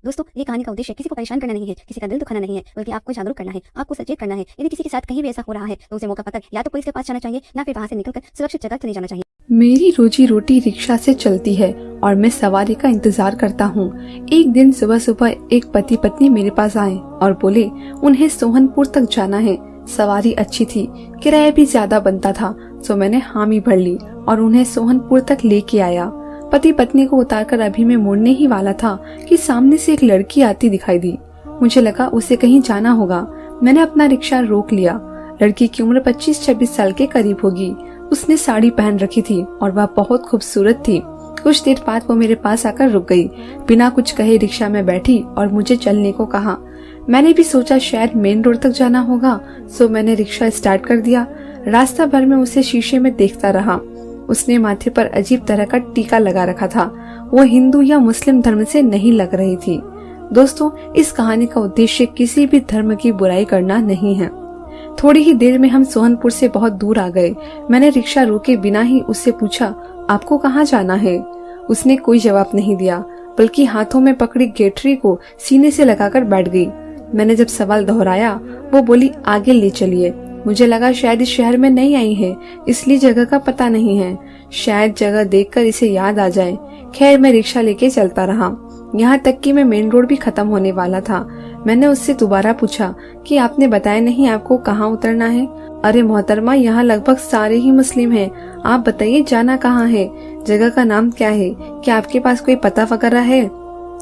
दोस्तों, ये कहानी का उद्देश्य किसी को परेशान करना नहीं है, किसी का दिल दुखाना नहीं है, बल्कि आपको जागरूक करना है, आपको सचेत करना है। यदि किसी के साथ कहीं भी ऐसा हो रहा है तो उसे मौका पाकर या तो पुलिस के पास जाना चाहिए या फिर वहाँ से निकलकर सुरक्षित जगह चले जाना चाहिए। मेरी रोजी रोटी रिक्शा से चलती है और मैं सवारी का इंतजार करता हूँ। एक दिन सुबह सुबह एक पति पत्नी मेरे पास आए और बोले उन्हें सोहनपुर तक जाना है। सवारी अच्छी थी, किराया भी ज्यादा बनता था, तो मैंने हामी भर ली और उन्हें सोहनपुर तक लेके आया। पति पत्नी को उतारकर अभी मैं मुड़ने ही वाला था कि सामने से एक लड़की आती दिखाई दी। मुझे लगा उसे कहीं जाना होगा। मैंने अपना रिक्शा रोक लिया। लड़की की उम्र 25-26 साल के करीब होगी। उसने साड़ी पहन रखी थी और वह बहुत खूबसूरत थी। कुछ देर बाद वो मेरे पास आकर रुक गई। बिना कुछ कहे रिक्शा में बैठी और मुझे चलने को कहा। मैंने भी सोचा शायद मेन रोड तक जाना होगा, सो मैंने रिक्शा स्टार्ट कर दिया। रास्ता भर में उसे शीशे में देखता रहा। उसने माथे पर अजीब तरह का टीका लगा रखा था। वो हिंदू या मुस्लिम धर्म से नहीं लग रही थी। दोस्तों, इस कहानी का उद्देश्य किसी भी धर्म की बुराई करना नहीं है। थोड़ी ही देर में हम सोहनपुर से बहुत दूर आ गए। मैंने रिक्शा रोके बिना ही उससे पूछा, आपको कहाँ जाना है? उसने कोई जवाब नहीं दिया, बल्कि हाथों में पकड़ी गेटरी को सीने से लगाकर बैठ गई। मैंने जब सवाल दोहराया, वो बोली आगे ले चलिए। मुझे लगा शायद इस शहर में नहीं आई है, इसलिए जगह का पता नहीं है। शायद जगह देखकर इसे याद आ जाए। खैर, मैं रिक्शा लेके चलता रहा, यहाँ तक कि मैं मेन रोड भी खत्म होने वाला था। मैंने उससे दोबारा पूछा कि आपने बताया नहीं आपको कहाँ उतरना है? अरे मोहतरमा, यहाँ लगभग सारे ही मुस्लिम हैं। आप बताइए जाना कहाँ है? जगह का नाम क्या है? क्या आपके पास कोई पता वगैरह है?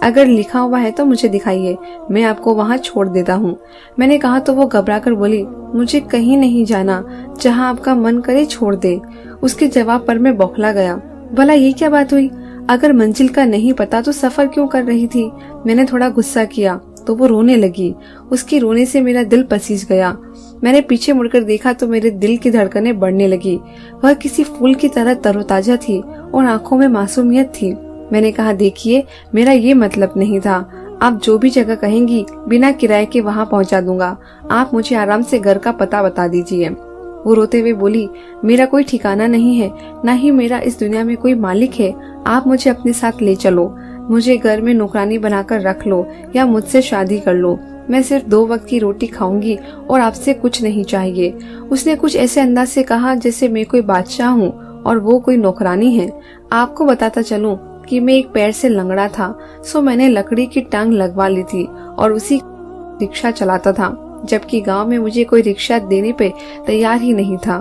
अगर लिखा हुआ है तो मुझे दिखाइए, मैं आपको वहाँ छोड़ देता हूँ। मैंने कहा तो वो घबराकर बोली, मुझे कहीं नहीं जाना, जहाँ आपका मन करे छोड़ दे। उसके जवाब पर मैं बौखला गया। भला ये क्या बात हुई? अगर मंजिल का नहीं पता तो सफर क्यों कर रही थी? मैंने थोड़ा गुस्सा किया तो वो रोने लगी। उसके रोने से मेरा दिल पसीज गया। मैंने पीछे मुड़कर देखा तो मेरे दिल की धड़कनें बढ़ने लगी। वह किसी फूल की तरह तरोताजा थी और आंखों में मासूमियत थी। मैंने कहा, देखिए, मेरा ये मतलब नहीं था। आप जो भी जगह कहेंगी बिना किराए के वहाँ पहुँचा दूंगा। आप मुझे आराम से घर का पता बता दीजिए। वो रोते हुए बोली, मेरा कोई ठिकाना नहीं है, न ही मेरा इस दुनिया में कोई मालिक है। आप मुझे अपने साथ ले चलो, मुझे घर में नौकरानी बनाकर रख लो या मुझसे शादी कर लो। मैं सिर्फ 2 वक्त की रोटी खाऊंगी और आपसे कुछ नहीं चाहिए। उसने कुछ ऐसे अंदाज से कहा जैसे मैं कोई बादशाह हूँ और वो कोई नौकरानी है। आपको बताता चलूं कि मैं एक पैर से लंगड़ा था, सो मैंने लकड़ी की टांग लगवा ली थी और उसी रिक्शा चलाता था, जबकि गांव में मुझे कोई रिक्शा देने पे तैयार ही नहीं था।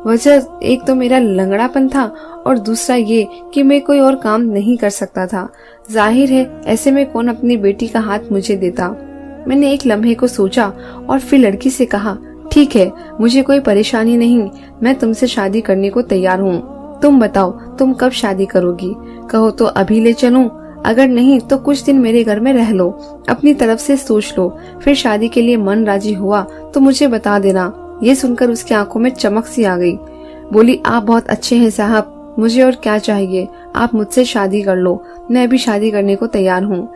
वजह एक तो मेरा लंगड़ापन था और दूसरा ये कि मैं कोई और काम नहीं कर सकता था। जाहिर है ऐसे में कौन अपनी बेटी का हाथ मुझे देता। मैंने एक लम्हे को सोचा और फिर लड़की से कहा, ठीक है, मुझे कोई परेशानी नहीं, मैं तुमसे शादी करने को तैयार हूँ। तुम बताओ, तुम कब शादी करोगी? कहो तो अभी ले चलूं, अगर नहीं तो कुछ दिन मेरे घर में रह लो, अपनी तरफ से सोच लो, फिर शादी के लिए मन राजी हुआ तो मुझे बता देना। ये सुनकर उसकी आंखों में चमक सी आ गई। बोली, आप बहुत अच्छे हैं साहब, मुझे और क्या चाहिए? आप मुझसे शादी कर लो, मैं भी शादी करने को तैयार हूँ।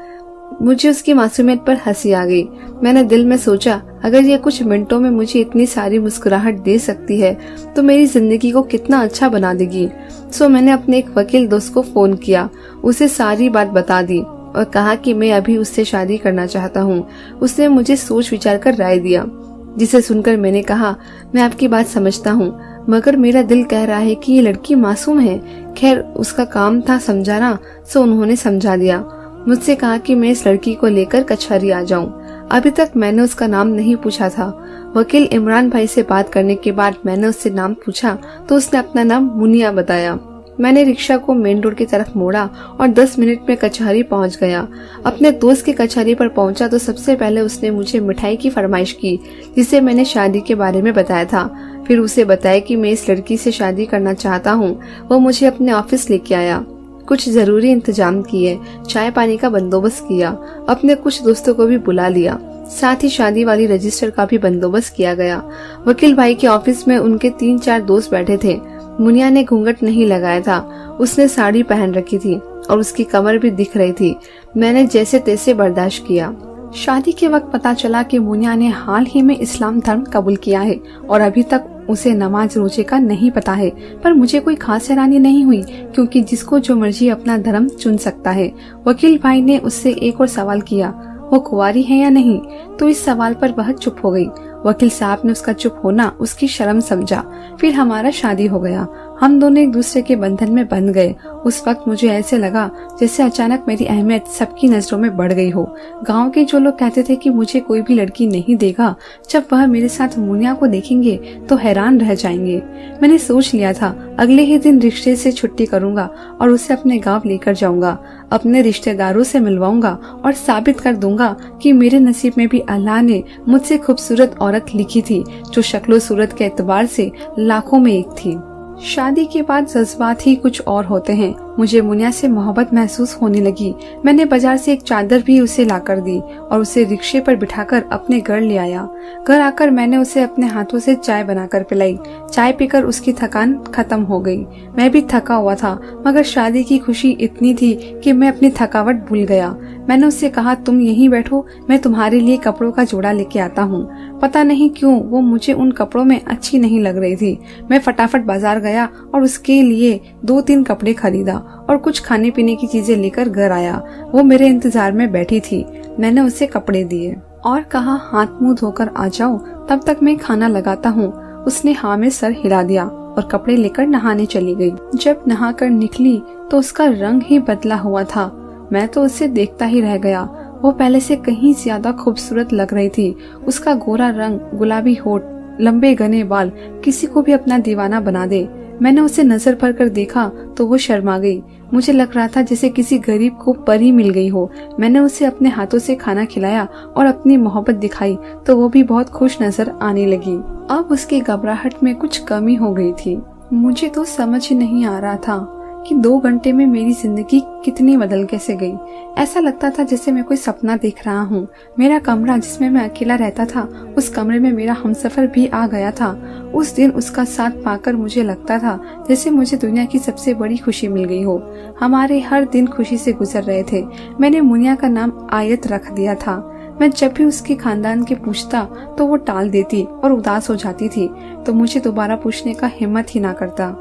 मुझे उसकी मासूमियत पर हंसी आ गई। मैंने दिल में सोचा, अगर ये कुछ मिनटों में मुझे इतनी सारी मुस्कुराहट दे सकती है तो मेरी जिंदगी को कितना अच्छा बना देगी। सो मैंने अपने एक वकील दोस्त को फोन किया, उसे सारी बात बता दी और कहा कि मैं अभी उससे शादी करना चाहता हूँ। उसने मुझे सोच विचार कर राय दिया, जिसे सुनकर मैंने कहा, मैं आपकी बात समझता हूँ, मगर मेरा दिल कह रहा है कि ये लड़की मासूम है। खैर, उसका काम था समझाना, सो उन्होंने समझा दिया। मुझसे कहा कि मैं इस लड़की को लेकर कचहरी आ जाऊं। अभी तक मैंने उसका नाम नहीं पूछा था। वकील इमरान भाई से बात करने के बाद मैंने उससे नाम पूछा तो उसने अपना नाम मुनिया बताया। मैंने रिक्शा को मेन रोड की तरफ मोड़ा और 10 मिनट में कचहरी पहुंच गया। अपने दोस्त की कचहरी पर पहुंचा तो सबसे पहले उसने मुझे मिठाई की फरमाइश की, जिसे मैंने शादी के बारे में बताया था। फिर उसे बताया कि मैं इस लड़की से शादी करना चाहता हूँ। वो मुझे अपने ऑफिस लेके आया, कुछ जरूरी इंतजाम किए, चाय पानी का बंदोबस्त किया, अपने कुछ दोस्तों को भी बुला लिया, साथ ही शादी वाली रजिस्टर का भी बंदोबस्त किया गया। वकील भाई के ऑफिस में उनके 3-4 दोस्त बैठे थे। मुनिया ने घूंघट नहीं लगाया था, उसने साड़ी पहन रखी थी और उसकी कमर भी दिख रही थी। मैंने जैसे तैसे बर्दाश्त किया। शादी के वक्त पता चला कि मुनिया ने हाल ही में इस्लाम धर्म कबूल किया है और अभी तक उसे नमाज रोजे का नहीं पता है, पर मुझे कोई खास हैरानी नहीं हुई क्योंकि जिसको जो मर्जी अपना धर्म चुन सकता है। वकील भाई ने उससे एक और सवाल किया, वो कुंवारी है या नहीं, तो इस सवाल पर वह चुप हो गई। वकील साहब ने उसका चुप होना उसकी शर्म समझा। फिर हमारा शादी हो गया। हम दोनों एक दूसरे के बंधन में बंध गए। उस वक्त मुझे ऐसे लगा जैसे अचानक मेरी अहमियत सबकी नजरों में बढ़ गई हो। गांव के जो लोग कहते थे कि मुझे कोई भी लड़की नहीं देगा, जब वह मेरे साथ मुनिया को देखेंगे तो हैरान रह जाएंगे। मैंने सोच लिया था अगले ही दिन रिश्ते से छुट्टी करूंगा और उसे अपने गांव लेकर जाऊंगा, अपने रिश्तेदारों से मिलवाऊंगा और साबित कर दूंगा कि मेरे नसीब में भी अल्लाह ने मुझसे खूबसूरत औरत लिखी थी, जो शक्लो सूरत के एतबार से लाखों में एक थी। शादी के बाद जज्बात ही कुछ और होते हैं। मुझे मुनिया से मोहब्बत महसूस होने लगी। मैंने बाजार से एक चादर भी उसे लाकर दी और उसे रिक्शे पर बिठाकर अपने घर ले आया। घर आकर मैंने उसे अपने हाथों से चाय बनाकर पिलाई। चाय पीकर उसकी थकान खत्म हो गई। मैं भी थका हुआ था, मगर शादी की खुशी इतनी थी कि मैं अपनी थकावट भूल गया। मैंने उससे कहा, तुम यहीं बैठो, मैं तुम्हारे लिए कपड़ों का जोड़ा लेके आता हूँ। पता नहीं क्यों वो मुझे उन कपड़ों में अच्छी नहीं लग रही थी। मैं फटाफट बाजार गया और उसके लिए 2-3 कपड़े खरीदा और कुछ खाने पीने की चीजें लेकर घर आया। वो मेरे इंतजार में बैठी थी। मैंने उसे कपड़े दिए और कहा, हाथ मुंह धोकर आ जाओ, तब तक मैं खाना लगाता हूँ। उसने हाँ में सर हिला दिया और कपड़े लेकर नहाने चली गई। जब नहाकर निकली तो उसका रंग ही बदला हुआ था। मैं तो उसे देखता ही रह गया। वो पहले से कहीं ज्यादा खूबसूरत लग रही थी। उसका गोरा रंग, गुलाबी होठ, लंबे घने बाल किसी को भी अपना दीवाना बना दे। मैंने उसे नजर भर कर देखा तो वो शर्मा गई। मुझे लग रहा था जैसे किसी गरीब को परी मिल गई हो। मैंने उसे अपने हाथों से खाना खिलाया और अपनी मोहब्बत दिखाई तो वो भी बहुत खुश नजर आने लगी। अब उसकी घबराहट में कुछ कमी हो गई थी। मुझे तो समझ ही नहीं आ रहा था कि 2 घंटे में मेरी जिंदगी कितनी बदल कैसे गई। ऐसा लगता था जैसे मैं कोई सपना देख रहा हूँ। मेरा कमरा जिसमें मैं अकेला रहता था, उस कमरे में मेरा हमसफर भी आ गया था। उस दिन उसका साथ पाकर मुझे लगता था जैसे मुझे दुनिया की सबसे बड़ी खुशी मिल गई हो। हमारे हर दिन खुशी से गुजर रहे थे। मैंने मुनिया का नाम आयत रख दिया था। मैं जब भी उसके खानदान के पूछता तो वो टाल देती और उदास हो जाती थी, तो मुझे दोबारा पूछने का हिम्मत ही ना करता।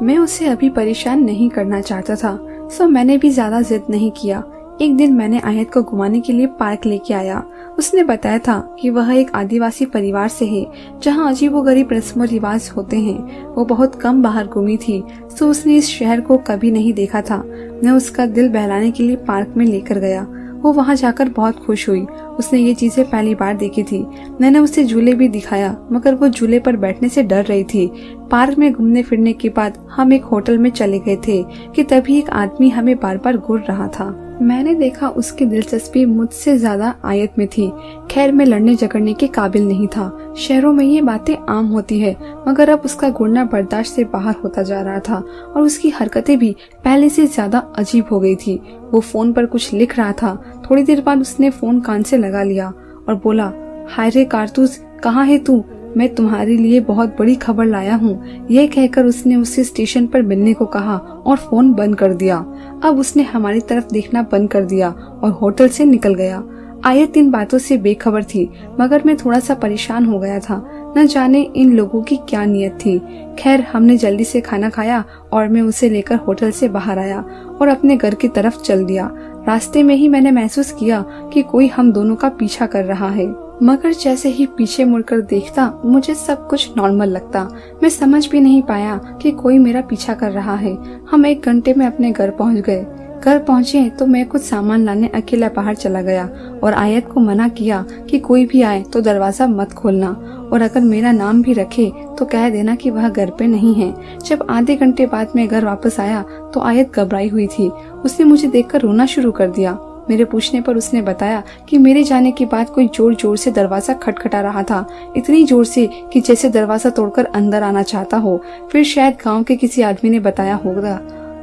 मैं उसे अभी परेशान नहीं करना चाहता था, सो मैंने भी ज्यादा जिद नहीं किया। एक दिन मैंने आयत को घुमाने के लिए पार्क लेके आया। उसने बताया था कि वह एक आदिवासी परिवार से है, जहाँ अजीबोगरीब रस्म रिवाज होते हैं। वो बहुत कम बाहर घूमी थी, तो उसने इस शहर को कभी नहीं देखा था। मैं उसका दिल बहलाने के लिए पार्क में लेकर गया। वो वहाँ जाकर बहुत खुश हुई। उसने ये चीजें पहली बार देखी थी। मैंने उसे झूले भी दिखाया, मगर वो झूले पर बैठने से डर रही थी। पार्क में घूमने फिरने के बाद हम एक होटल में चले गए थे कि तभी एक आदमी हमें बार बार घूर रहा था। मैंने देखा उसकी दिलचस्पी मुझसे ज्यादा आयत में थी। खैर, मैं लड़ने झगड़ने के काबिल नहीं था। शहरों में ये बातें आम होती है, मगर अब उसका घूरना बर्दाश्त से बाहर होता जा रहा था और उसकी हरकतें भी पहले से ज्यादा अजीब हो गई थी। वो फोन पर कुछ लिख रहा था। थोड़ी देर बाद उसने फोन कान से लगा लिया और बोला, हाय रे कारतूस, कहाँ है तू? मैं तुम्हारे लिए बहुत बड़ी खबर लाया हूँ। यह कहकर उसने उसे स्टेशन पर मिलने को कहा और फोन बंद कर दिया। अब उसने हमारी तरफ देखना बंद कर दिया और होटल से निकल गया। आयत इन बातों से बेखबर थी, मगर मैं थोड़ा सा परेशान हो गया था। न जाने इन लोगों की क्या नियत थी। खैर, हमने जल्दी से खाना खाया और मैं उसे लेकर होटल से बाहर आया और अपने घर की तरफ चल दिया। रास्ते में ही मैंने महसूस किया कि कोई हम दोनों का पीछा कर रहा है, मगर जैसे ही पीछे मुड़कर देखता मुझे सब कुछ नॉर्मल लगता। मैं समझ भी नहीं पाया कि कोई मेरा पीछा कर रहा है। हम 1 घंटे में अपने घर पहुंच गए। घर पहुंचे तो मैं कुछ सामान लाने अकेला बाहर चला गया और आयत को मना किया कि कोई भी आए तो दरवाजा मत खोलना और अगर मेरा नाम भी रखे तो कह देना कि वह घर पे नहीं है। जब आधे घंटे बाद मैं घर वापस आया तो आयत घबराई हुई थी। उसने मुझे देखकर रोना शुरू कर दिया। मेरे पूछने पर उसने बताया कि मेरे जाने के बाद कोई जोर जोर से दरवाजा खटखटा रहा था, इतनी जोर से कि जैसे दरवाजा तोड़कर अंदर आना चाहता हो। फिर शायद गांव के किसी आदमी ने बताया होगा।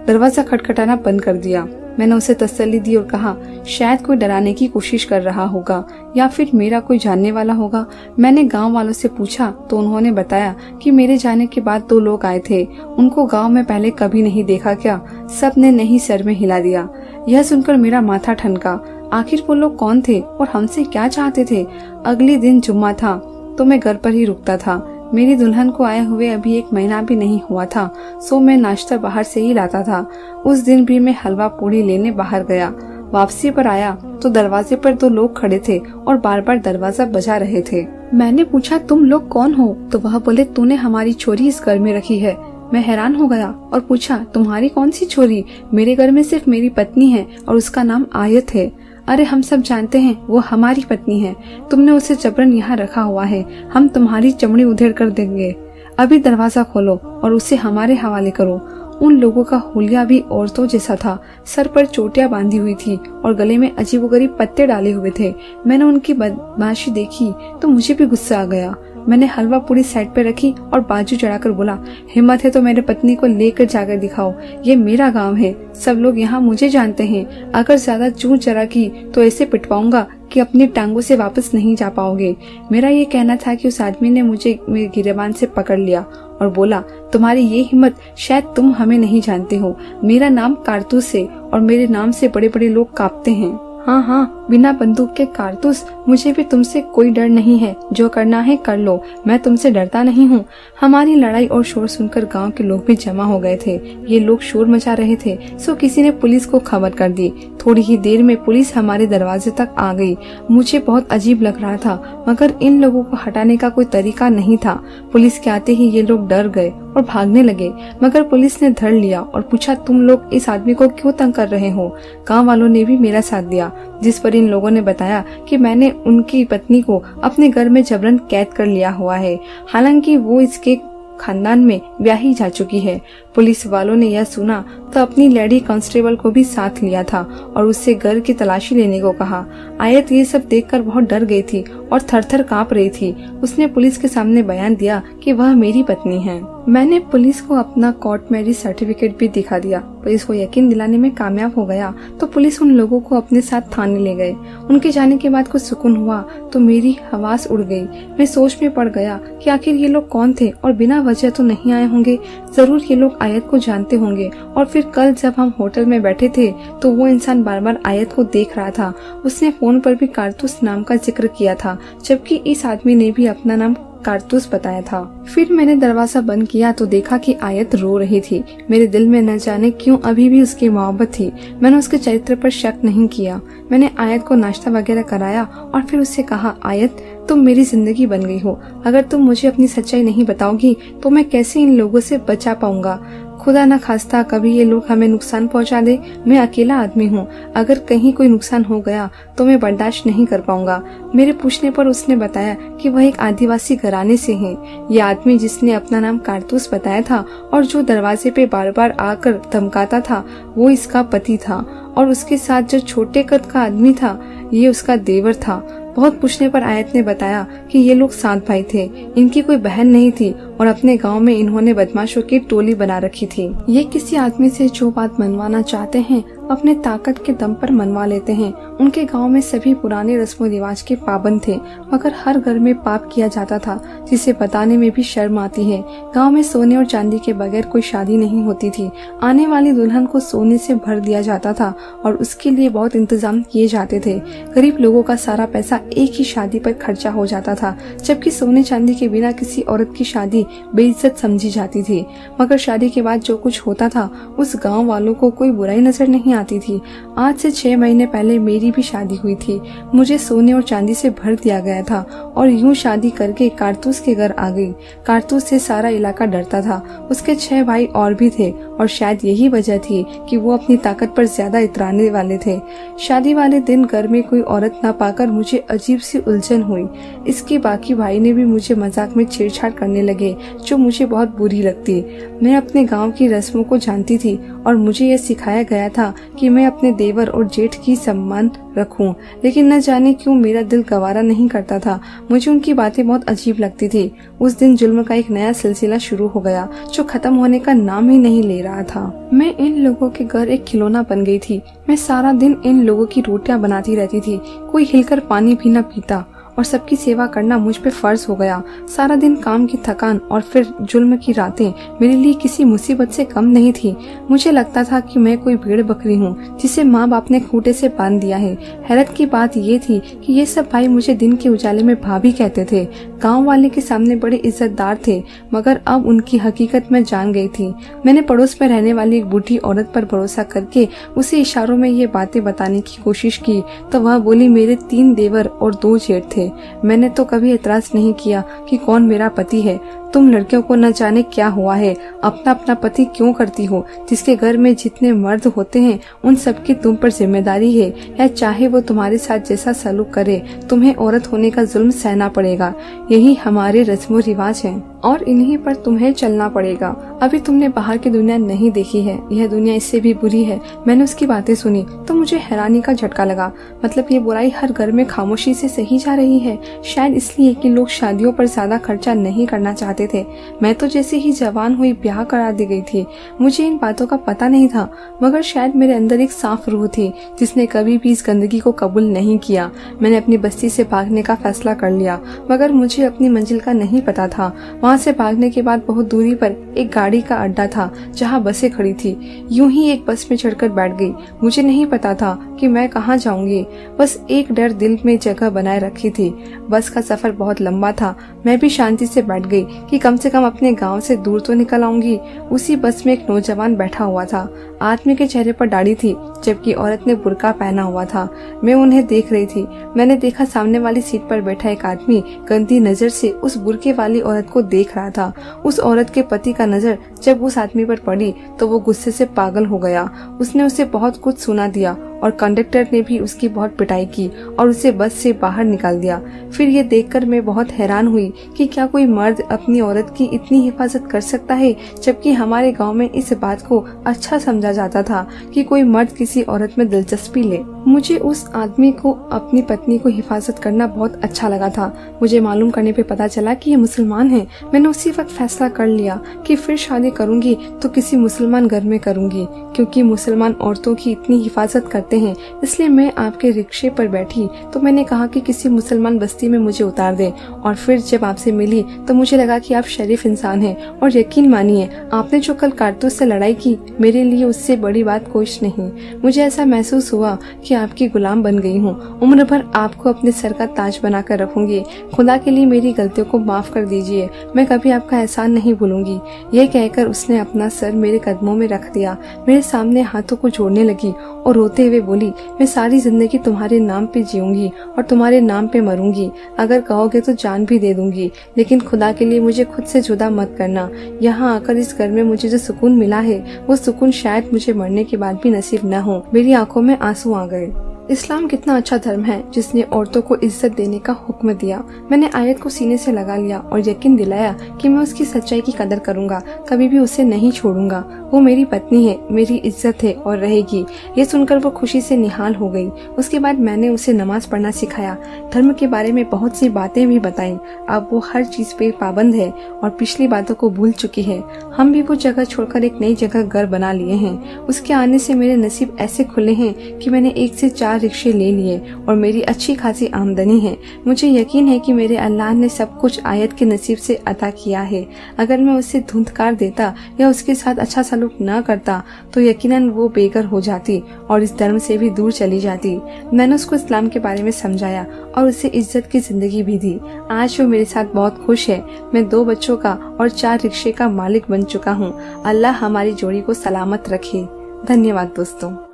दरवाजा खटखटाना बंद कर दिया। मैंने उसे तसल्ली दी और कहा, शायद कोई डराने की कोशिश कर रहा होगा या फिर मेरा कोई जानने वाला होगा। मैंने गांव वालों से पूछा तो उन्होंने बताया कि मेरे जाने के बाद 2 लोग आए थे। उनको गांव में पहले कभी नहीं देखा क्या? सब ने नहीं सर में हिला दिया। यह सुनकर मेरा माथा ठनका। आखिर वो लोग कौन थे और हमसे क्या चाहते थे? अगले दिन जुम्मा था तो मैं घर पर ही रुकता था। मेरी दुल्हन को आए हुए अभी 1 महीना भी नहीं हुआ था, सो मैं नाश्ता बाहर से ही लाता था। उस दिन भी मैं हलवा पूड़ी लेने बाहर गया। वापसी पर आया तो दरवाजे पर 2 लोग खड़े थे और बार बार दरवाजा बजा रहे थे। मैंने पूछा, तुम लोग कौन हो? तो वह बोले, तूने हमारी चोरी इस घर में रखी है। मैं हैरान हो गया और पूछा, तुम्हारी कौन सी चोरी? मेरे घर में सिर्फ मेरी पत्नी है और उसका नाम आयत है। अरे हम सब जानते हैं वो हमारी पत्नी है, तुमने उसे जबरन यहाँ रखा हुआ है, हम तुम्हारी चमड़ी उधेड़ कर देंगे। अभी दरवाजा खोलो और उसे हमारे हवाले करो। उन लोगों का हुलिया भी औरतों जैसा था, सर पर चोटियां बांधी हुई थी और गले में अजीबोगरीब पत्ते डाले हुए थे। मैंने उनकी बदमाशी देखी तो मुझे भी गुस्सा आ गया। मैंने हलवा पूरी साइड पे रखी और बाजू चढ़ाकर बोला, हिम्मत है तो मेरे पत्नी को लेकर जाकर दिखाओ, ये मेरा गांव है, सब लोग यहाँ मुझे जानते हैं। अगर ज्यादा चूं चरा की तो ऐसे पिटवाऊंगा कि अपनी टांगों से वापस नहीं जा पाओगे। मेरा ये कहना था कि उस आदमी ने मुझे मेरे गिरेबान से पकड़ लिया और बोला, तुम्हारी ये हिम्मत, शायद तुम हमें नहीं जानते हो। मेरा नाम कारतूस है और मेरे नाम से बड़े बड़े लोग कांपते हैं। हाँ, बिना बंदूक के कारतूस, मुझे भी तुमसे कोई डर नहीं है, जो करना है कर लो, मैं तुमसे डरता नहीं हूँ। हमारी लड़ाई और शोर सुनकर गांव के लोग भी जमा हो गए थे। ये लोग शोर मचा रहे थे, सो किसी ने पुलिस को खबर कर दी। थोड़ी ही देर में पुलिस हमारे दरवाजे तक आ गई। मुझे बहुत अजीब लग रहा था, मगर इन लोगों को हटाने का कोई तरीका नहीं था। पुलिस के आते ही ये लोग डर गए और भागने लगे, मगर पुलिस ने धर लिया और पूछा, तुम लोग इस आदमी को क्यों तंग कर रहे हो? गांव वालों ने भी मेरा साथ दिया, जिस पर इन लोगों ने बताया कि मैंने उनकी पत्नी को अपने घर में जबरन कैद कर लिया हुआ है, हालांकि वो इसके खानदान में ब्याही जा चुकी है। पुलिस वालों ने यह सुना तो अपनी लेडी कांस्टेबल को भी साथ लिया था और उससे घर की तलाशी लेने को कहा। आयत ये सब देखकर बहुत डर गई थी और थर-थर कांप रही थी। उसने पुलिस के सामने बयान दिया कि वह मेरी पत्नी है। मैंने पुलिस को अपना कोर्ट मैरिज सर्टिफिकेट भी दिखा दिया। पुलिस को यकीन दिलाने में कामयाब हो गया तो पुलिस उन लोगों को अपने साथ थाने ले गए। उनके जाने के बाद कुछ सुकून हुआ तो मेरी हवास उड़ गई। मैं सोच में पड़ गया कि आखिर ये लोग कौन थे और बिना वजह तो नहीं आए होंगे। जरूर ये लोग आयत को जानते होंगे। और फिर कल जब हम होटल में बैठे थे तो वो इंसान बार बार आयत को देख रहा था। उसने फोन पर भी कारतूस नाम का जिक्र किया था, जबकि इस आदमी ने भी अपना नाम कारतूस बताया था। फिर मैंने दरवाजा बंद किया तो देखा कि आयत रो रही थी। मेरे दिल में न जाने क्यों अभी भी उसकी मोहब्बत थी। मैंने उसके चरित्र पर शक नहीं किया। मैंने आयत को नाश्ता वगैरह कराया और फिर उससे कहा, आयत तुम मेरी जिंदगी बन गई हो। अगर तुम मुझे अपनी सच्चाई नहीं बताओगी तो मैं कैसे इन लोगों से बचा पाऊंगा। खुदा न खास्ता कभी ये लोग हमें नुकसान पहुंचा दे। मैं अकेला आदमी हूँ, अगर कहीं कोई नुकसान हो गया तो मैं बर्दाश्त नहीं कर पाऊंगा। मेरे पूछने पर उसने बताया कि वह एक आदिवासी घराने से है। ये आदमी जिसने अपना नाम कारतूस बताया था और जो दरवाजे पे बार बार आकर धमकाता था, वो इसका पति था और उसके साथ जो छोटे कद का आदमी था, ये उसका देवर था। बहुत पूछने पर आयत ने बताया कि ये लोग 7 भाई थे। इनकी कोई बहन नहीं थी और अपने गांव में इन्होंने बदमाशों की टोली बना रखी थी। ये किसी आदमी से जो बात मनवाना चाहते हैं अपने ताकत के दम पर मनवा लेते हैं। उनके गांव में सभी पुराने रस्मों रिवाज के पाबंद थे, मगर हर घर में पाप किया जाता था जिसे बताने में भी शर्म आती है। गांव में सोने और चांदी के बगैर कोई शादी नहीं होती थी। आने वाली दुल्हन को सोने से भर दिया जाता था और उसके लिए बहुत इंतजाम किए जाते थे। गरीब लोगों का सारा पैसा एक ही शादी पर खर्चा हो जाता था, जबकि सोने चांदी के बिना किसी औरत की शादी बेइज्जत समझी जाती थी। मगर शादी के बाद जो कुछ होता था उस गांव वालों को कोई बुराई नजर नहीं आती थी। आज से 6 महीने पहले मेरी भी शादी हुई थी। मुझे सोने और चांदी से भर दिया गया था और यूं शादी करके कारतूस के घर आ गई। कारतूस से सारा इलाका डरता था। उसके 6 भाई और भी थे और शायद यही वजह थी कि वो अपनी ताकत पर ज्यादा इतराने वाले थे। शादी वाले दिन घर में कोई औरत ना पाकर मुझे अजीब सी उलझन हुई। इसके बाकी भाई ने भी मुझे मजाक में छेड़छाड़ करने लगे, जो मुझे बहुत बुरी लगती। मैं अपने गांव की रस्मों को जानती थी और मुझे यह सिखाया गया था कि मैं अपने देवर और जेठ की सम्मान रखूं, लेकिन न जाने क्यों मेरा दिल गवारा नहीं करता था। मुझे उनकी बातें बहुत अजीब लगती थी। उस दिन जुल्म का एक नया सिलसिला शुरू हो गया जो खत्म होने का नाम ही नहीं ले रहा था। मैं इन लोगों के घर एक खिलौना बन गई थी। मैं सारा दिन इन लोगों की रोटियां बनाती रहती थी। कोई हिलकर पानी भी न पीता और सबकी सेवा करना मुझ पे फर्ज हो गया। सारा दिन काम की थकान और फिर जुल्म की रातें मेरे लिए किसी मुसीबत से कम नहीं थी। मुझे लगता था कि मैं कोई भेड़ बकरी हूँ जिसे माँ बाप ने खूंटे से बांध दिया है। हैरत की बात ये थी कि ये सब भाई मुझे दिन के उजाले में भाभी कहते थे। गांव वाले के सामने बड़े इज्जतदार थे, मगर अब उनकी हकीकत मैं जान गई थी। मैंने पड़ोस में रहने वाली एक बूढ़ी औरत पर भरोसा करके उसे इशारों में ये बातें बताने की कोशिश की तो वह बोली मेरे 3 देवर और 2 जेठ थे। मैंने तो कभी एतराज नहीं किया कि कौन मेरा पति है। तुम लड़कियों को न जाने क्या हुआ है, अपना अपना पति क्यों करती हो? जिसके घर में जितने मर्द होते हैं उन सबकी तुम पर जिम्मेदारी है, या चाहे वो तुम्हारे साथ जैसा सलूक करे तुम्हें औरत होने का जुल्म सहना पड़ेगा। यही हमारे रस्मों रिवाज हैं और इन्हीं पर तुम्हें चलना पड़ेगा। अभी तुमने बाहर की दुनिया नहीं देखी है, यह दुनिया इससे भी बुरी है। मैंने उसकी बातें सुनी तो मुझे हैरानी का झटका लगा। मतलब ये बुराई हर घर में खामोशी से सही जा रही है, शायद इसलिए कि लोग शादियों पर ज्यादा खर्चा नहीं करना चाहते थे। मैं तो जैसे ही जवान हुई ब्याह करा दी गई थी। मुझे इन बातों का पता नहीं था, मगर शायद मेरे अंदर एक साफ रूह थी जिसने कभी भी इस गंदगी को कबूल नहीं किया। मैंने अपनी बस्ती से भागने का फैसला कर लिया, मगर मुझे अपनी मंजिल का नहीं पता था। वहाँ से भागने के बाद बहुत दूरी पर एक गाड़ी का अड्डा था जहाँ बसें खड़ी थी। यूं ही एक बस में चढ़कर बैठ गई। मुझे नहीं पता था कि मैं कहाँ जाऊंगी, बस एक डर दिल में जगह बनाए रखी थी। बस का सफर बहुत लंबा था। मैं भी शांति से बैठ गई कि कम से कम अपने गांव से दूर तो निकल आऊंगी। उसी बस में एक नौजवान बैठा हुआ था। आदमी के चेहरे पर दाढ़ी थी जबकि औरत ने बुर्का पहना हुआ था। मैं उन्हें देख रही थी। मैंने देखा सामने वाली सीट पर बैठा एक आदमी गंदी नजर से उस बुर्के वाली औरत को देख रहा था। उस औरत के पति का नजर जब उस आदमी पर पड़ी तो वो गुस्से से पागल हो गया। उसने उसे बहुत कुछ सुना दिया और कंडक्टर ने भी उसकी बहुत पिटाई की और उसे बस से बाहर निकाल दिया। फिर ये देखकर मैं बहुत हैरान हुई कि क्या कोई मर्द अपनी औरत की इतनी हिफाजत कर सकता है, जबकि हमारे गांव में इस बात को अच्छा समझा जाता था कि कोई मर्द किसी औरत में दिलचस्पी ले। मुझे उस आदमी को अपनी पत्नी को हिफाजत करना बहुत अच्छा लगा था। मुझे मालूम करने पे पता चला कि ये मुसलमान है। मैंने उसी वक्त फैसला कर लिया कि फिर शादी करूंगी तो किसी मुसलमान घर में करूंगी, क्योंकि मुसलमान औरतों की इतनी हिफाजत करते हैं। इसलिए मैं आपके रिक्शे पर बैठी तो मैंने कहा कि किसी मुसलमान बस्ती में मुझे उतार दें, और फिर जब आपसे मिली तो मुझे लगा कि आप शरीफ इंसान हैं। और यकीन मानिए, आपने जो कल कारतूस से लड़ाई की, मेरे लिए उससे बड़ी बात कुछ नहीं। मुझे ऐसा महसूस हुआ कि आपकी गुलाम बन गई हूँ। उम्र भर आपको अपने सर का ताज बनाकर रखूंगी। खुदा के लिए मेरी गलतियों को माफ कर दीजिए, मैं कभी आपका एहसान नहीं भूलूंगी। यह कहकर उसने अपना सर मेरे कदमों में रख दिया, मेरे सामने हाथों को जोड़ने लगी और रोते हुए बोली, मैं सारी जिंदगी तुम्हारे नाम पे जीऊंगी और तुम्हारे नाम पे मरूंगी। अगर कहोगे तो जान भी दे दूंगी, लेकिन खुदा के लिए मुझे खुद से जुदा मत करना। यहाँ आकर इस घर में मुझे जो सुकून मिला है, वो सुकून शायद मुझे मरने के बाद भी नसीब न हो। मेरी आंखों में आंसू आ गए। इस्लाम कितना अच्छा धर्म है जिसने औरतों को इज्जत देने का हुक्म दिया। मैंने आयत को सीने से लगा लिया और यकीन दिलाया कि मैं उसकी सच्चाई की कदर करूंगा, कभी भी उसे नहीं छोड़ूंगा। वो मेरी पत्नी है, मेरी इज्जत है और रहेगी। ये सुनकर वो खुशी से निहाल हो गई। उसके बाद मैंने उसे नमाज पढ़ना सिखाया, धर्म के बारे में बहुत सी बातें भी बताई। अब वो हर चीज पे पाबंद है और पिछली बातों को भूल चुकी है। हम भी वो जगह छोड़कर एक नई जगह घर बना लिए हैं। उसके आने से मेरे नसीब ऐसे खुले हैं कि मैंने 1 से 4 रिक्शे ले लिए और मेरी अच्छी खासी आमदनी है। मुझे यकीन है कि मेरे अल्लाह ने सब कुछ आयत के नसीब से अता किया है। अगर मैं उसे धुंधकार देता या उसके साथ अच्छा सलूक न करता तो यकीनन वो बेघर हो जाती और इस धर्म से भी दूर चली जाती। मैंने उसको इस्लाम के बारे में समझाया और उसे इज्जत की जिंदगी भी दी। आज वो मेरे साथ बहुत खुश है। मैं 2 बच्चों का और 4 रिक्शे का मालिक बन चुका हूँ। अल्लाह हमारी जोड़ी को सलामत रखे। धन्यवाद दोस्तों।